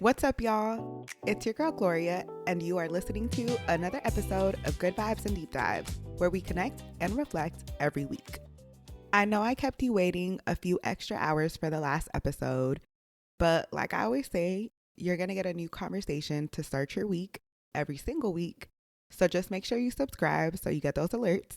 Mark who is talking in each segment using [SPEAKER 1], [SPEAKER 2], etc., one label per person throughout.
[SPEAKER 1] What's up, y'all? It's your girl, Gloria, and you are listening to another episode of Good Vibes and Deep Dives, where we connect and reflect every week. I know I kept you waiting a few extra hours for the last episode, but like I always say, you're going to get a new conversation to start your week every single week. So just make sure you subscribe so you get those alerts.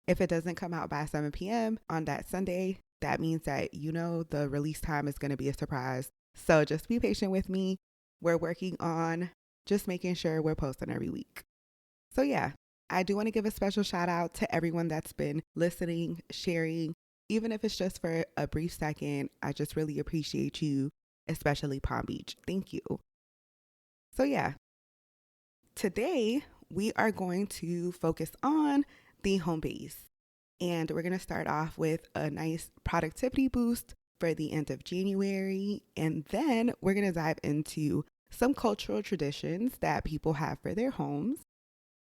[SPEAKER 1] If it doesn't come out by 7 p.m. on that Sunday, that means that you know the release time is going to be a surprise. So just be patient with me. We're working on just making sure we're posting every week. So yeah, I do want to give a special shout out to everyone that's been listening, sharing, even if it's just for a brief second. I just really appreciate you, especially Palm Beach. Thank you. So yeah, today we are going to focus on the home base. And we're going to start off with a nice productivity boost for the end of January. And then we're going to dive into some cultural traditions that people have for their homes.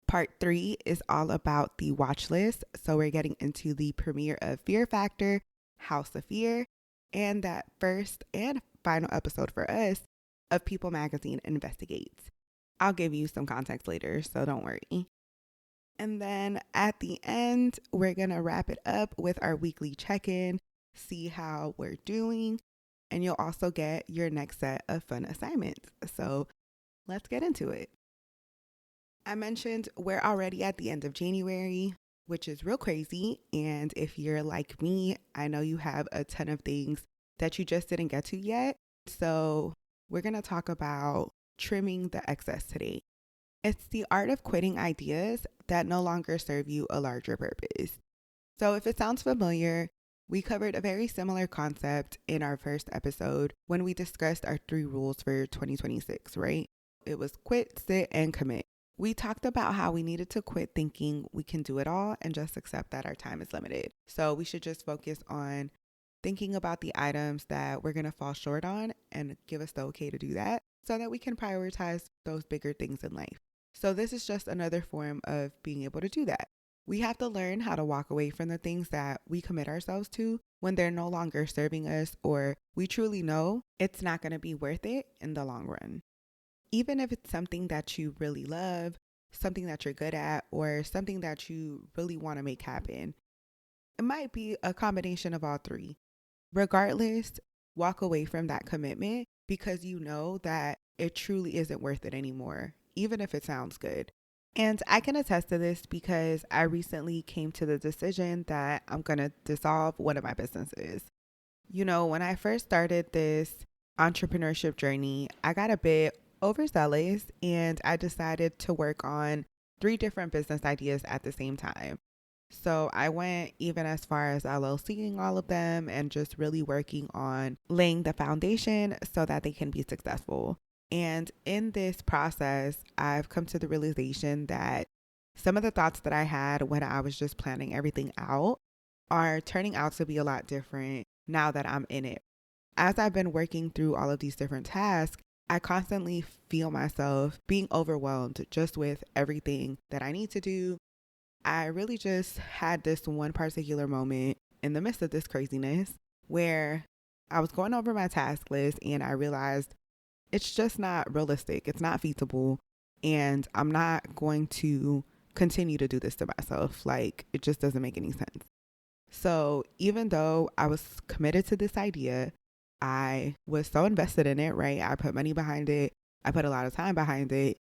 [SPEAKER 1] Part 3 is all about the watch list. So we're getting into the premiere of Fear Factor, House of Fear, and that first and final episode for us of People Magazine Investigates. I'll give you some context later, so don't worry. And then at the end, we're going to wrap it up with our weekly check-in, see how we're doing, and you'll also get your next set of fun assignments. So let's get into it. I mentioned we're already at the end of January, which is real crazy. And if you're like me, I know you have a ton of things that you just didn't get to yet. So we're going to talk about trimming the excess today. It's the art of quitting ideas that no longer serve you a larger purpose. So if it sounds familiar, we covered a very similar concept in our first episode when we discussed our 3 rules for 2026, right? It was quit, sit, and commit. We talked about how we needed to quit thinking we can do it all and just accept that our time is limited. So we should just focus on thinking about the items that we're going to fall short on and give us the okay to do that so that we can prioritize those bigger things in life. So this is just another form of being able to do that. We have to learn how to walk away from the things that we commit ourselves to when they're no longer serving us or we truly know it's not going to be worth it in the long run. Even if it's something that you really love, something that you're good at, or something that you really want to make happen, it might be a combination of all 3. Regardless, walk away from that commitment because you know that it truly isn't worth it anymore, even if it sounds good. And I can attest to this because I recently came to the decision that I'm going to dissolve one of my businesses. You know, when I first started this entrepreneurship journey, I got a bit overzealous and I decided to work on 3 different business ideas at the same time. So I went even as far as LLCing all of them and just really working on laying the foundation so that they can be successful. And in this process, I've come to the realization that some of the thoughts that I had when I was just planning everything out are turning out to be a lot different now that I'm in it. As I've been working through all of these different tasks, I constantly feel myself being overwhelmed just with everything that I need to do. I really just had this one particular moment in the midst of this craziness where I was going over my task list and I realized it's just not realistic. It's not feasible. And I'm not going to continue to do this to myself. Like, it just doesn't make any sense. So even though I was committed to this idea, I was so invested in it, right? I put money behind it. I put a lot of time behind it.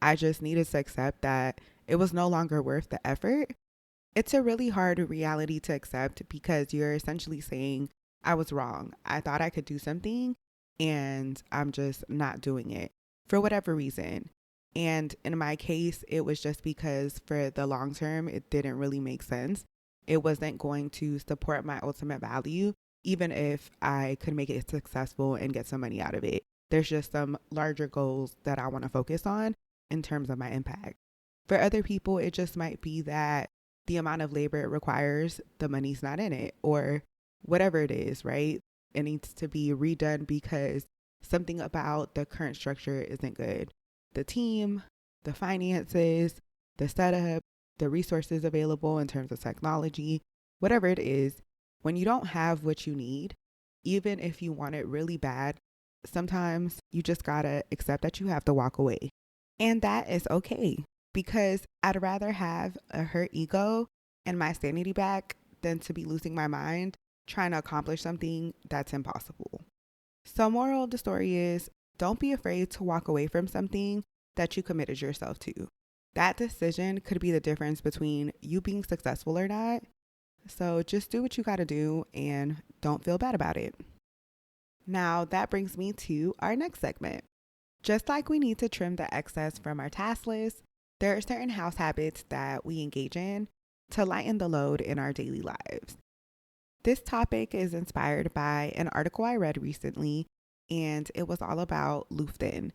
[SPEAKER 1] I just needed to accept that it was no longer worth the effort. It's a really hard reality to accept because you're essentially saying, I was wrong. I thought I could do something and I'm just not doing it for whatever reason. And in my case, it was just because for the long term, it didn't really make sense. It wasn't going to support my ultimate value, even if I could make it successful and get some money out of it. There's just some larger goals that I want to focus on in terms of my impact. For other people, it just might be that the amount of labor it requires, the money's not in it, or whatever it is, right? It needs to be redone because something about the current structure isn't good. The team, the finances, the setup, the resources available in terms of technology, whatever it is, when you don't have what you need, even if you want it really bad, sometimes you just gotta accept that you have to walk away. And that is okay, because I'd rather have a hurt ego and my sanity back than to be losing my mind trying to accomplish something that's impossible. So, moral of the story is, don't be afraid to walk away from something that you committed yourself to. That decision could be the difference between you being successful or not. So just do what you got to do and don't feel bad about it. Now, that brings me to our next segment. Just like we need to trim the excess from our task list, there are certain house habits that we engage in to lighten the load in our daily lives. This topic is inspired by an article I read recently, and it was all about Lüften.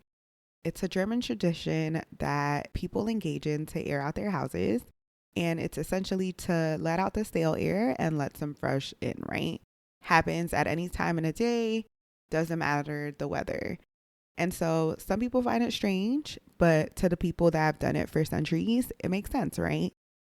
[SPEAKER 1] It's a German tradition that people engage in to air out their houses, and it's essentially to let out the stale air and let some fresh in, right? Happens at any time in a day, doesn't matter the weather. And so some people find it strange, but to the people that have done it for centuries, it makes sense, right?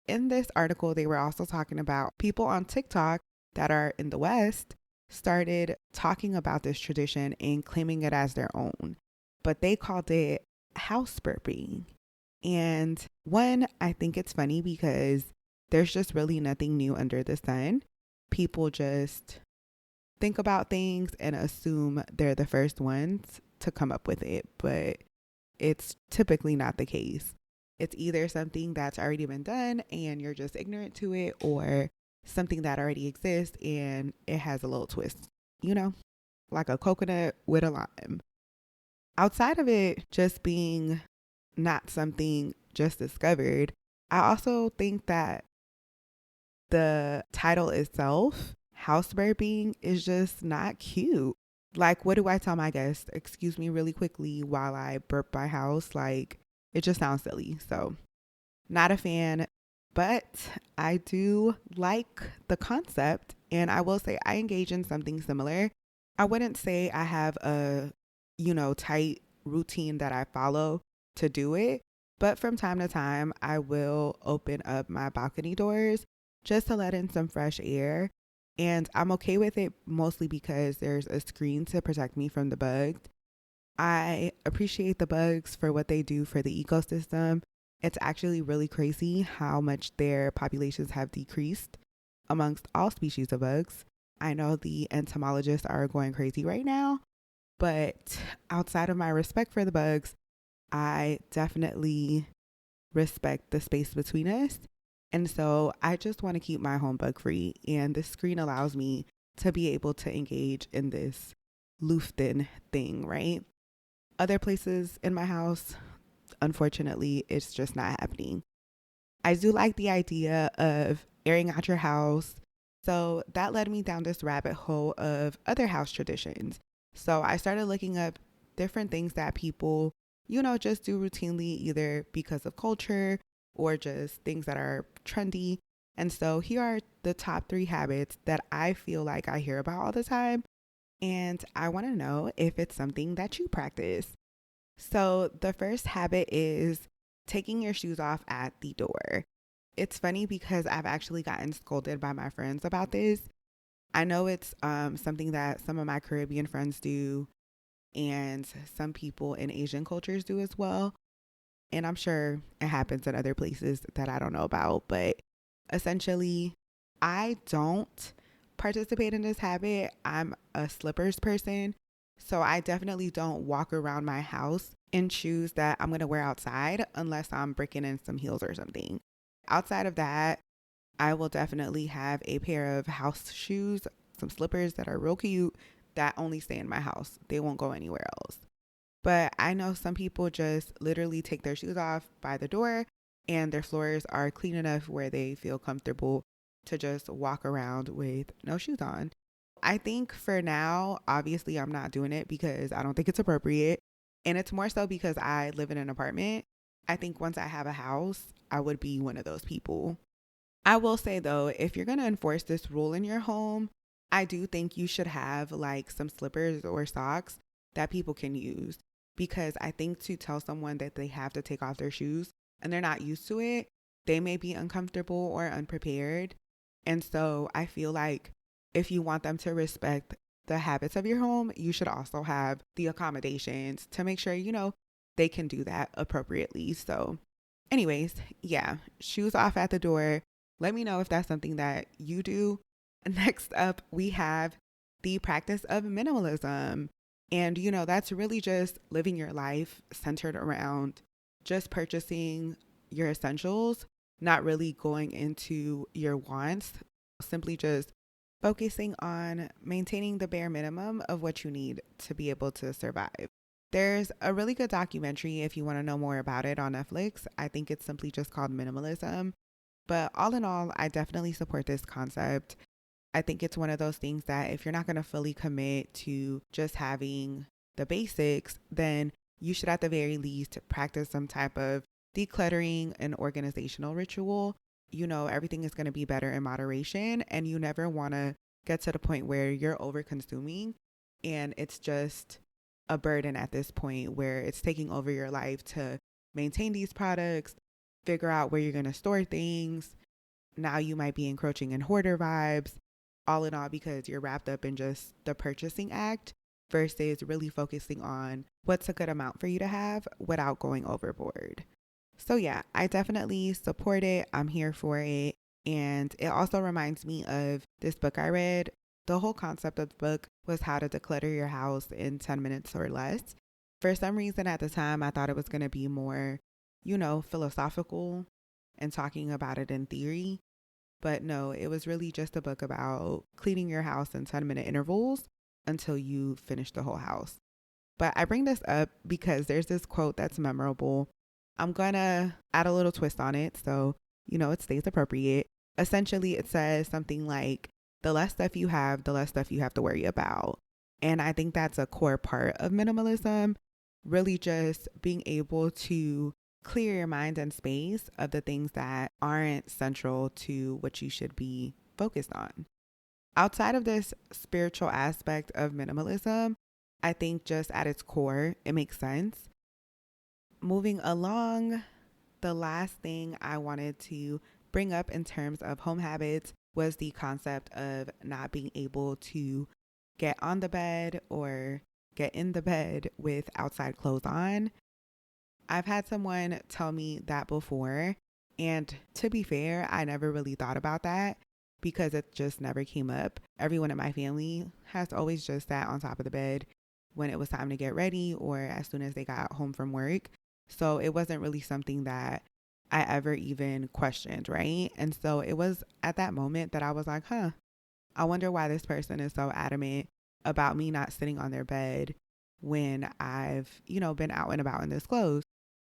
[SPEAKER 1] In this article, they were also talking about people on TikTok that are in the West started talking about this tradition and claiming it as their own, but they called it house burping. And one, I think it's funny because there's just really nothing new under the sun. People just think about things and assume they're the first ones to come up with it, but it's typically not the case. It's either something that's already been done and you're just ignorant to it, or something that already exists and it has a little twist, like a coconut with a lime. Outside of it just being not something just discovered, I also think that the title itself, house burping, is just not cute. Like, what do I tell my guests? Excuse me really quickly while I burp my house. Like, it just sounds silly. So, not a fan, but I do like the concept. And I will say I engage in something similar. I wouldn't say I have a, tight routine that I follow to do it. But from time to time, I will open up my balcony doors just to let in some fresh air. And I'm okay with it mostly because there's a screen to protect me from the bugs. I appreciate the bugs for what they do for the ecosystem. It's actually really crazy how much their populations have decreased amongst all species of bugs. I know the entomologists are going crazy right now, but outside of my respect for the bugs, I definitely respect the space between us. And so I just want to keep my home bug free. And this screen allows me to be able to engage in this Lüften thing, right? Other places in my house, unfortunately, it's just not happening. I do like the idea of airing out your house. So that led me down this rabbit hole of other house traditions. So I started looking up different things that people, just do routinely, either because of culture or just things that are trendy. And so here are the top 3 habits that I feel like I hear about all the time. And I want to know if it's something that you practice. So the first habit is taking your shoes off at the door. It's funny because I've actually gotten scolded by my friends about this. I know it's something that some of my Caribbean friends do and some people in Asian cultures do as well. And I'm sure it happens in other places that I don't know about. But essentially, I don't participate in this habit. I'm a slippers person. So I definitely don't walk around my house in shoes that I'm going to wear outside unless I'm breaking in some heels or something. Outside of that, I will definitely have a pair of house shoes, some slippers that are real cute that only stay in my house. They won't go anywhere else. But I know some people just literally take their shoes off by the door and their floors are clean enough where they feel comfortable to just walk around with no shoes on. I think for now, obviously, I'm not doing it because I don't think it's appropriate. And it's more so because I live in an apartment. I think once I have a house, I would be one of those people. I will say though, if you're going to enforce this rule in your home, I do think you should have like some slippers or socks that people can use. Because I think to tell someone that they have to take off their shoes and they're not used to it, they may be uncomfortable or unprepared. And so I feel like if you want them to respect the habits of your home, you should also have the accommodations to make sure, they can do that appropriately. So, anyways, yeah, shoes off at the door. Let me know if that's something that you do. Next up, we have the practice of minimalism. And, that's really just living your life centered around just purchasing your essentials, not really going into your wants, simply just focusing on maintaining the bare minimum of what you need to be able to survive. There's a really good documentary if you want to know more about it on Netflix. I think it's simply just called Minimalism. But all in all, I definitely support this concept. I think it's one of those things that if you're not going to fully commit to just having the basics, then you should at the very least practice some type of decluttering and organizational ritual. Everything is going to be better in moderation, and you never want to get to the point where you're over consuming and it's just a burden at this point where it's taking over your life to maintain these products, figure out where you're going to store things. Now you might be encroaching in hoarder vibes, all in all, because you're wrapped up in just the purchasing act versus really focusing on what's a good amount for you to have without going overboard. So yeah, I definitely support it. I'm here for it. And it also reminds me of this book I read. The whole concept of the book was how to declutter your house in 10 minutes or less. For some reason at the time, I thought it was going to be more, philosophical and talking about it in theory. But no, it was really just a book about cleaning your house in 10-minute intervals until you finish the whole house. But I bring this up because there's this quote that's memorable. I'm going to add a little twist on it so, it stays appropriate. Essentially, it says something like, the less stuff you have, the less stuff you have to worry about. And I think that's a core part of minimalism, really just being able to clear your mind and space of the things that aren't central to what you should be focused on. Outside of this spiritual aspect of minimalism, I think just at its core, it makes sense. Moving along, the last thing I wanted to bring up in terms of home habits was the concept of not being able to get on the bed or get in the bed with outside clothes on. I've had someone tell me that before, and to be fair, I never really thought about that because it just never came up. Everyone in my family has always just sat on top of the bed when it was time to get ready or as soon as they got home from work. So it wasn't really something that I ever even questioned, right? And so it was at that moment that I was like, I wonder why this person is so adamant about me not sitting on their bed when I've, been out and about in this clothes.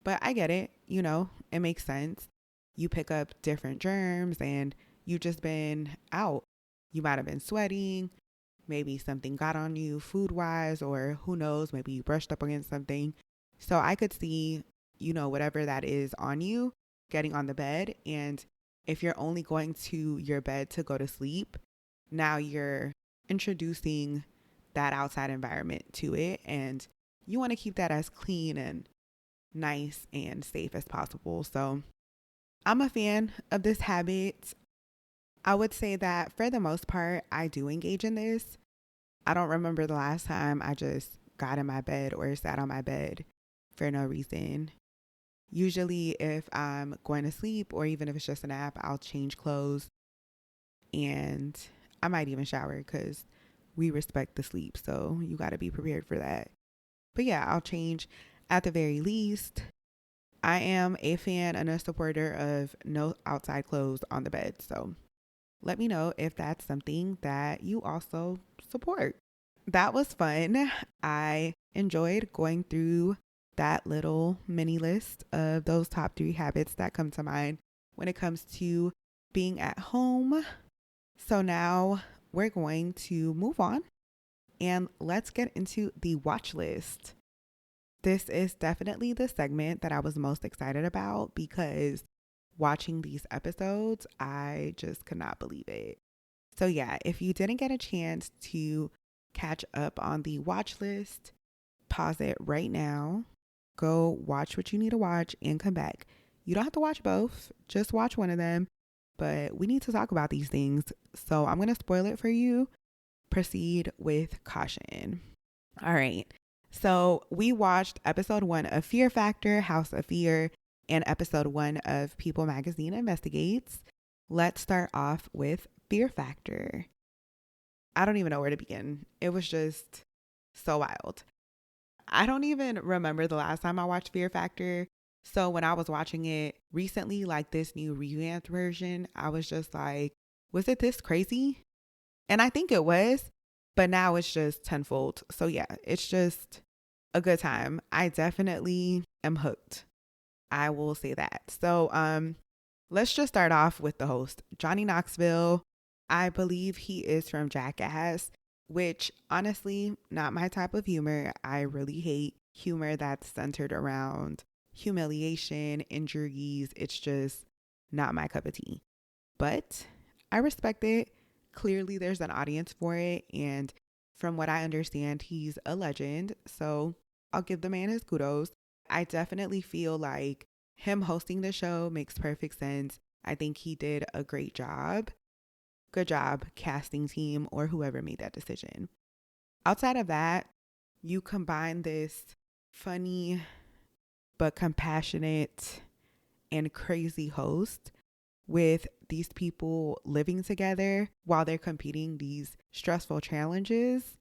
[SPEAKER 1] But I get it, it makes sense. You pick up different germs and you've just been out. You might have been sweating. Maybe something got on you food wise, or who knows, maybe you brushed up against something. So I could see, whatever that is on you getting on the bed. And if you're only going to your bed to go to sleep, now you're introducing that outside environment to it. And you want to keep that as clean and nice and safe as possible. So I'm a fan of this habit. I would say that for the most part, I do engage in this. I don't remember the last time I just got in my bed or sat on my bed for no reason. Usually if I'm going to sleep or even if it's just a nap, I'll change clothes and I might even shower because we respect the sleep. So you got to be prepared for that. But yeah, I'll change at the very least. I am a fan and a supporter of no outside clothes on the bed. So let me know if that's something that you also support. That was fun. I enjoyed going through that little mini list of those top 3 habits that come to mind when it comes to being at home. So now we're going to move on and let's get into the watch list. This is definitely the segment that I was most excited about because watching these episodes, I just could not believe it. So yeah, if you didn't get a chance to catch up on the watch list, pause it right now. Go watch what you need to watch and come back. You don't have to watch both, just watch one of them. But we need to talk about these things. So I'm going to spoil it for you. proceed with caution. All right. So we watched episode 1 of Fear Factor, House of Fear, and episode 1 of People Magazine Investigates. Let's start off with Fear Factor. I don't even know where to begin. It was just so wild. I don't even remember the last time I watched Fear Factor. So when I was watching it recently, like this new revamped version, I was just like, was it this crazy? And I think it was, but now it's just tenfold. So yeah, it's just a good time. I definitely am hooked. I will say that. So let's just start off with the host, Johnny Knoxville. I believe he is from Jackass, which honestly, not my type of humor. I really hate humor that's centered around humiliation, injuries. It's just not my cup of tea. But I respect it. Clearly, there's an audience for it. And from what I understand, he's a legend. So I'll give the man his kudos. I definitely feel like him hosting the show makes perfect sense. I think he did a great job. Good job, casting team or whoever made that decision. Outside of that, you combine this funny but compassionate and crazy host with these people living together while they're competing these stressful challenges.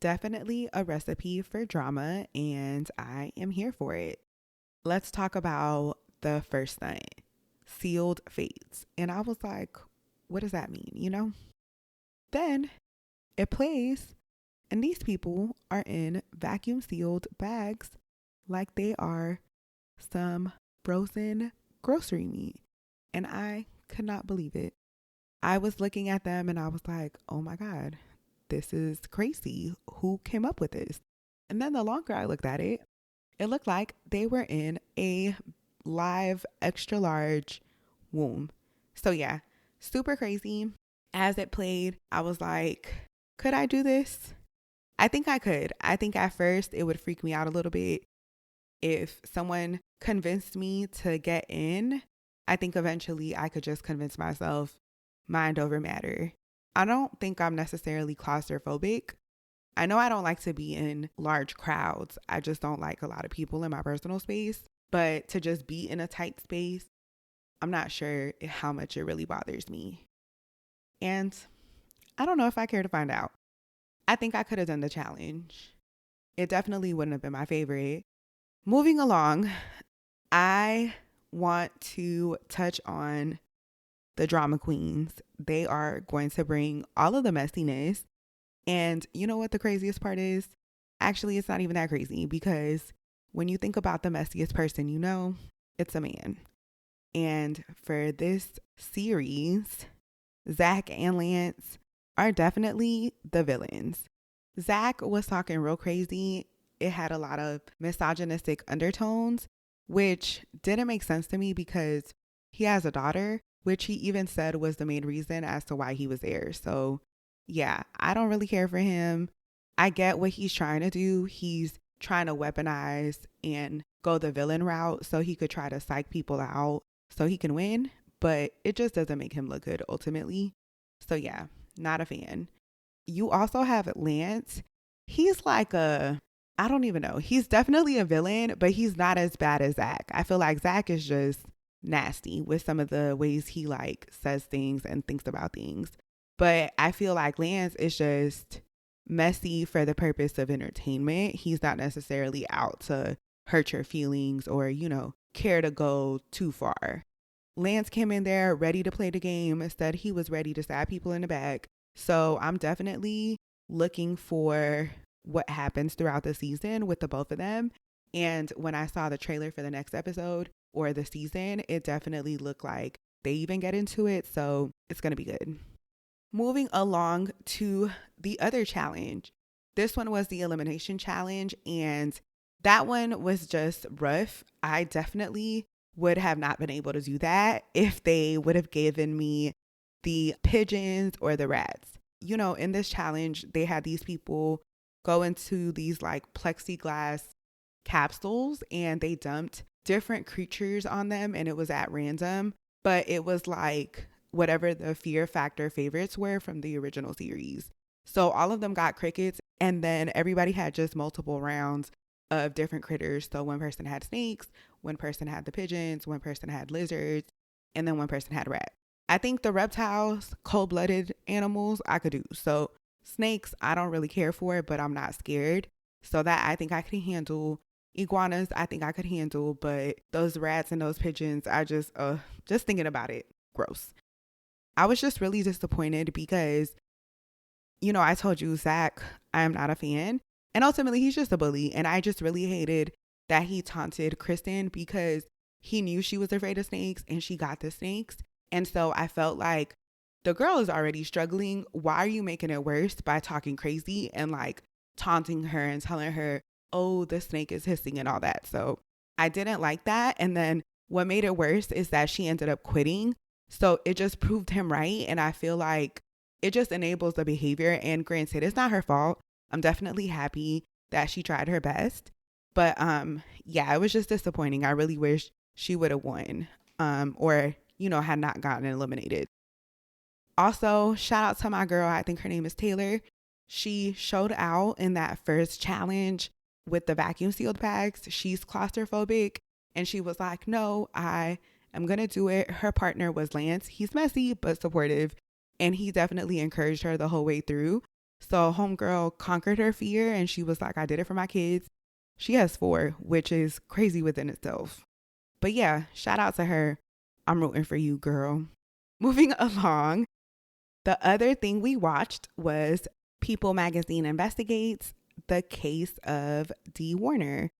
[SPEAKER 1] Definitely a recipe for drama, and I am here for it. Let's talk about the first night, sealed fates. And I was like, what does that mean, you know? Then it plays, and these people are in vacuum sealed bags like they are some frozen grocery meat. And I could not believe it. I was looking at them and I was like, oh my God, this is crazy. Who came up with this? And then the longer I looked at it, it looked like they were in a live extra large womb. So yeah, super crazy. As it played, I was like, could I do this? I think I could. I think at first it would freak me out a little bit. If someone convinced me to get in, I think eventually I could just convince myself mind over matter. I don't think I'm necessarily claustrophobic. I know I don't like to be in large crowds. I just don't like a lot of people in my personal space. But to just be in a tight space, I'm not sure how much it really bothers me. And I don't know if I care to find out. I think I could have done the challenge. It definitely wouldn't have been my favorite. Moving along, I want to touch on the drama queens. They are going to bring all of the messiness. And you know what the craziest part is? Actually, it's not even that crazy because when you think about the messiest person, you know, it's a man. And for this series, Zach and Lance are definitely the villains. Zach was talking real crazy. It had a lot of misogynistic undertones, which didn't make sense to me because he has a daughter, which he even said was the main reason as to why he was there. So yeah, I don't really care for him. I get what he's trying to do. He's trying to weaponize and go the villain route so he could try to psych people out so he can win, but it just doesn't make him look good ultimately. So yeah, not a fan. You also have Lance. He's like I don't even know. He's definitely a villain, but he's not as bad as Zach. I feel like Zach is just nasty with some of the ways he like says things and thinks about things. But I feel like Lance is just messy for the purpose of entertainment. He's not necessarily out to hurt your feelings or, you know, care to go too far. Lance came in there ready to play the game. Instead, he was ready to stab people in the back. So I'm definitely looking for what happens throughout the season with the both of them. And when I saw the trailer for the next episode or the season, it definitely looked like they even get into it. So it's going to be good. Moving along to the other challenge. This one was the elimination challenge, and that one was just rough. I definitely would have not been able to do that if they would have given me the pigeons or the rats. You know, in this challenge, they had these people go into these like plexiglass capsules and they dumped different creatures on them, and it was at random, but it was like whatever the Fear Factor favorites were from the original series. So all of them got crickets, and then everybody had just multiple rounds of different critters. So one person had snakes, one person had the pigeons, one person had lizards, and then one person had rats. I think the reptiles, cold-blooded animals, I could do. So snakes, I don't really care for, but I'm not scared. So that I think I could handle. Iguanas, I think I could handle, but those rats and those pigeons, I just thinking about it, gross. I was just really disappointed because, I told you, Zach, I am not a fan. And ultimately, he's just a bully. And I just really hated that he taunted Kristen because he knew she was afraid of snakes and she got the snakes. And so I felt like the girl is already struggling. Why are you making it worse by talking crazy and like taunting her and telling her, oh, the snake is hissing and all that? So I didn't like that. And then what made it worse is that she ended up quitting. So it just proved him right. And I feel like it just enables the behavior. And granted, it's not her fault. I'm definitely happy that she tried her best. But yeah, it was just disappointing. I really wish she would have won or, had not gotten eliminated. Also, shout out to my girl. I think her name is Taylor. She showed out in that first challenge with the vacuum sealed bags. She's claustrophobic. And she was like, no, I am going to do it. Her partner was Lance. He's messy, but supportive. And he definitely encouraged her the whole way through. So homegirl conquered her fear and she was like, I did it for my kids. She has 4, which is crazy within itself. But yeah, shout out to her. I'm rooting for you, girl. Moving along, the other thing we watched was People Magazine investigates the case of Dee Warner.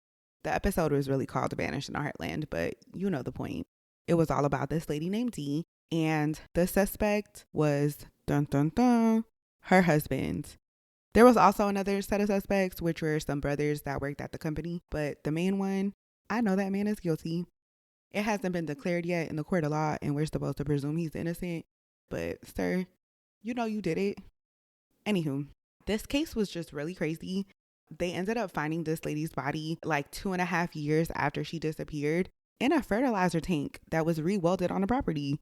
[SPEAKER 1] The episode was really called Vanished in the Heartland, but you know the point. It was all about this lady named Dee, and the suspect was, dun dun dun, her husband. There was also another set of suspects, which were some brothers that worked at the company, but the main one, I know that man is guilty. It hasn't been declared yet in the court of law, and we're supposed to presume he's innocent, but sir, you know you did it. Anywho, this case was just really crazy. They ended up finding this lady's body like 2.5 years after she disappeared in a fertilizer tank that was re-welded on the property.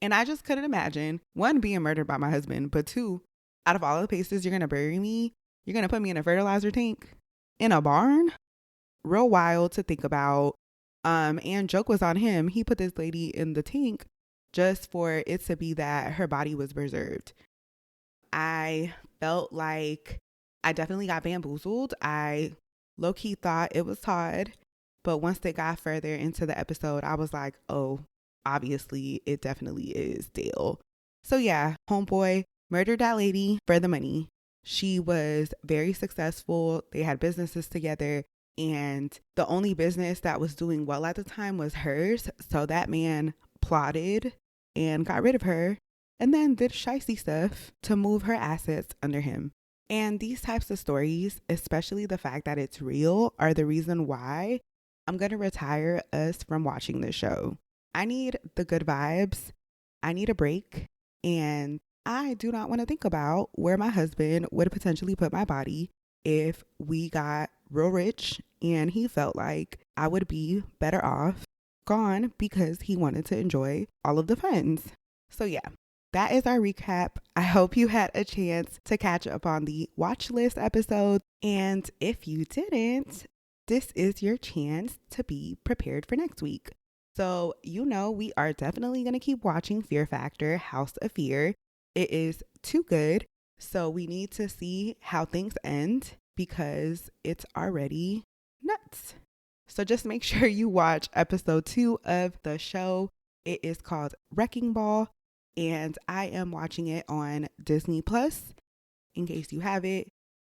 [SPEAKER 1] And I just couldn't imagine, 1, being murdered by my husband, but 2, out of all the places you're going to bury me, you're going to put me in a fertilizer tank? In a barn? Real wild to think about. And joke was on him. He put this lady in the tank just for it to be that her body was preserved. I felt like I definitely got bamboozled. I low-key thought it was Todd, but once they got further into the episode, I was like, oh, obviously it definitely is Dale. So yeah, homeboy murdered that lady for the money. She was very successful. They had businesses together, and the only business that was doing well at the time was hers. So that man plotted and got rid of her and then did shicey stuff to move her assets under him. And these types of stories, especially the fact that it's real, are the reason why I'm going to retire us from watching this show. I need the good vibes. I need a break. And I do not want to think about where my husband would potentially put my body if we got real rich and he felt like I would be better off gone because he wanted to enjoy all of the funds. So yeah, that is our recap. I hope you had a chance to catch up on the Watchlist episode. And if you didn't, this is your chance to be prepared for next week. So, we are definitely going to keep watching Fear Factor, House of Fear. It is too good. So we need to see how things end because it's already nuts. So just make sure you watch episode 2 of the show. It is called Wrecking Ball, and I am watching it on Disney Plus in case you have it.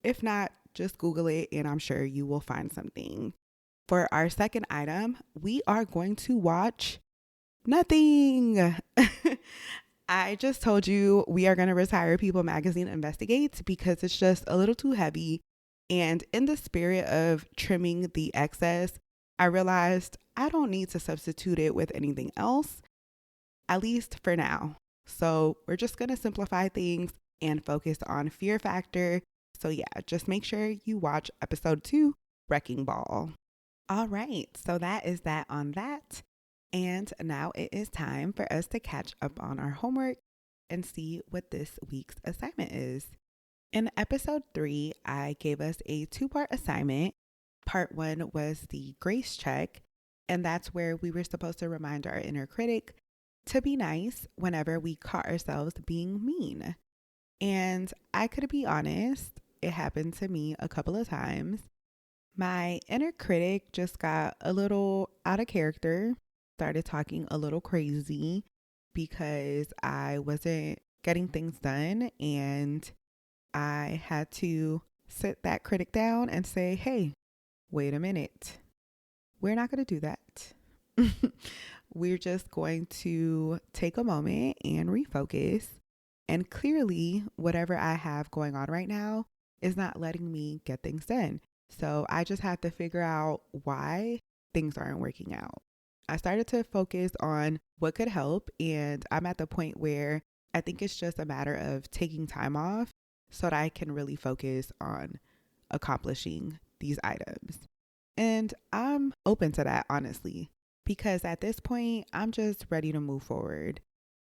[SPEAKER 1] If not, just Google it and I'm sure you will find something. For our second item, we are going to watch nothing. I just told you we are going to retire People Magazine Investigates because it's just a little too heavy. And in the spirit of trimming the excess, I realized I don't need to substitute it with anything else, at least for now. So we're just going to simplify things and focus on Fear Factor. So yeah, just make sure you watch episode 2, Wrecking Ball. All right, so that is that on that. And now it is time for us to catch up on our homework and see what this week's assignment is. In episode 3, I gave us a 2-part assignment. Part 1 was the grace check, and that's where we were supposed to remind our inner critic to be nice whenever we caught ourselves being mean. And I could be honest, it happened to me a couple of times. My inner critic just got a little out of character, started talking a little crazy because I wasn't getting things done, and I had to sit that critic down and say, hey, wait a minute. We're not going to do that. We're just going to take a moment and refocus. And clearly, whatever I have going on right now is not letting me get things done. So I just have to figure out why things aren't working out. I started to focus on what could help. And I'm at the point where I think it's just a matter of taking time off so that I can really focus on accomplishing these items. And I'm open to that, honestly, because at this point, I'm just ready to move forward.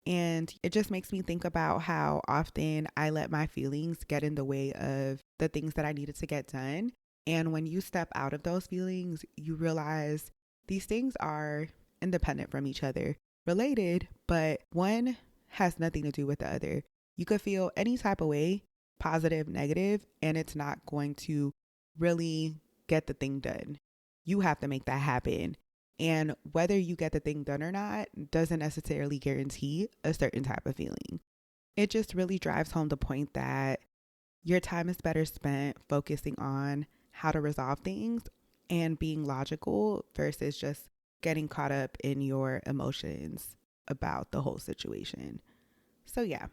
[SPEAKER 1] And it just makes me think about how often I let my feelings get in the way of the things that I needed to get done. And when you step out of those feelings, you realize these things are independent from each other, related, but one has nothing to do with the other. You could feel any type of way, positive, negative, and it's not going to really get the thing done. You have to make that happen. And whether you get the thing done or not doesn't necessarily guarantee a certain type of feeling. It just really drives home the point that your time is better spent focusing on how to resolve things and being logical versus just getting caught up in your emotions about the whole situation. So yeah,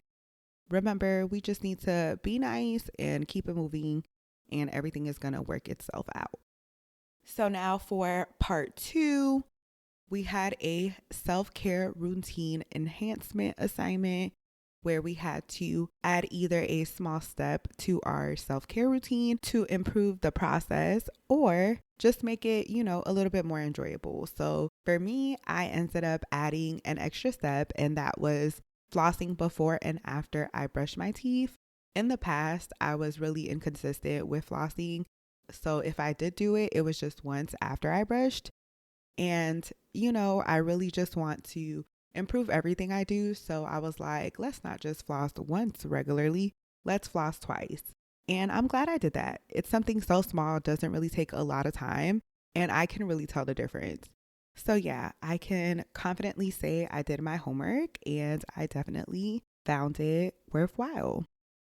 [SPEAKER 1] remember, we just need to be nice and keep it moving, and everything is going to work itself out. So now for part 2, we had a self-care routine enhancement assignment where we had to add either a small step to our self-care routine to improve the process or just make it, a little bit more enjoyable. So for me, I ended up adding an extra step, and that was flossing before and after I brush my teeth. In the past, I was really inconsistent with flossing. So if I did do it, it was just once after I brushed. And, I really just want to improve everything I do. So I was like, let's not just floss once regularly. Let's floss twice. And I'm glad I did that. It's something so small, doesn't really take a lot of time, and I can really tell the difference. So yeah, I can confidently say I did my homework and I definitely found it worthwhile.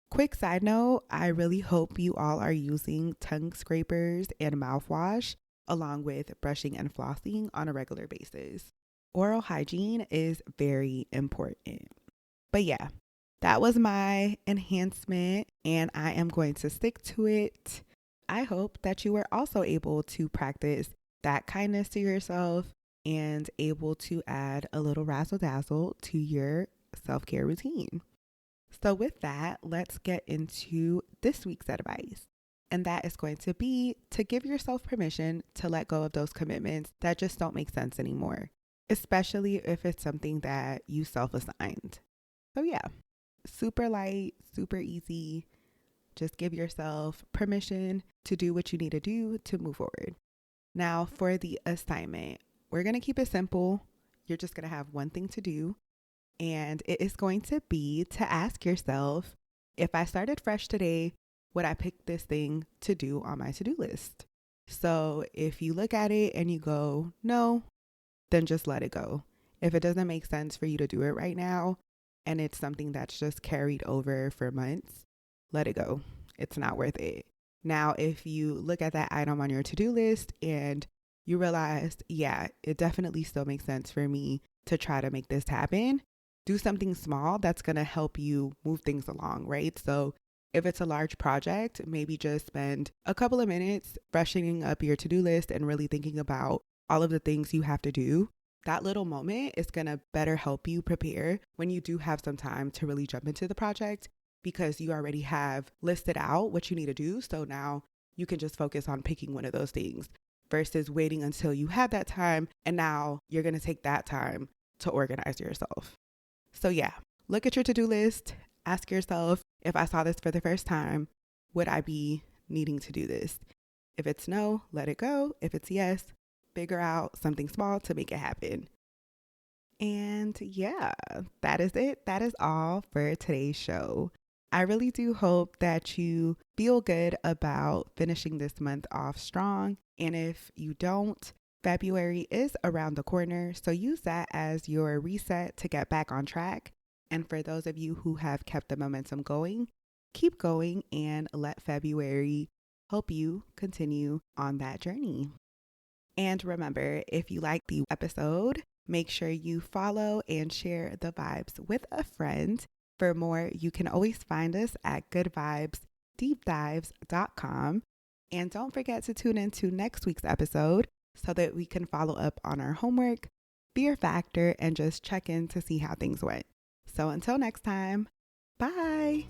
[SPEAKER 1] Quick side note, I really hope you all are using tongue scrapers and mouthwash along with brushing and flossing on a regular basis. Oral hygiene is very important. But yeah, that was my enhancement and I am going to stick to it. I hope that you were also able to practice that kindness to yourself and able to add a little razzle dazzle to your self-care routine. So with that, let's get into this week's advice. And that is going to be to give yourself permission to let go of those commitments that just don't make sense anymore, especially if it's something that you self-assigned. So yeah, super light, super easy. Just give yourself permission to do what you need to do to move forward. Now for the assignment, we're going to keep it simple. You're just going to have one thing to do. And it is going to be to ask yourself, if I started fresh today, would I pick this thing to do on my to-do list? So if you look at it and you go, no, then just let it go. If it doesn't make sense for you to do it right now, and it's something that's just carried over for months, let it go. It's not worth it. Now, if you look at that item on your to-do list and you realize, yeah, it definitely still makes sense for me to try to make this happen, do something small that's going to help you move things along, right? So if it's a large project, maybe just spend a couple of minutes freshening up your to-do list and really thinking about all of the things you have to do. That little moment is going to better help you prepare when you do have some time to really jump into the project because you already have listed out what you need to do. So now you can just focus on picking one of those things versus waiting until you have that time. And now you're going to take that time to organize yourself. So yeah, look at your to-do list, Ask yourself, if I saw this for the first time, would I be needing to do this? If it's no, let it go. If it's yes, figure out something small to make it happen. And yeah, that is it. That is all for today's show. I really do hope that you feel good about finishing this month off strong. And if you don't, February is around the corner. So use that as your reset to get back on track. And for those of you who have kept the momentum going, keep going and let February help you continue on that journey. And remember, if you like the episode, make sure you follow and share the vibes with a friend. For more, you can always find us at goodvibesdeepdives.com. And don't forget to tune into next week's episode so that we can follow up on our homework, fear factor, and just check in to see how things went. So until next time, bye.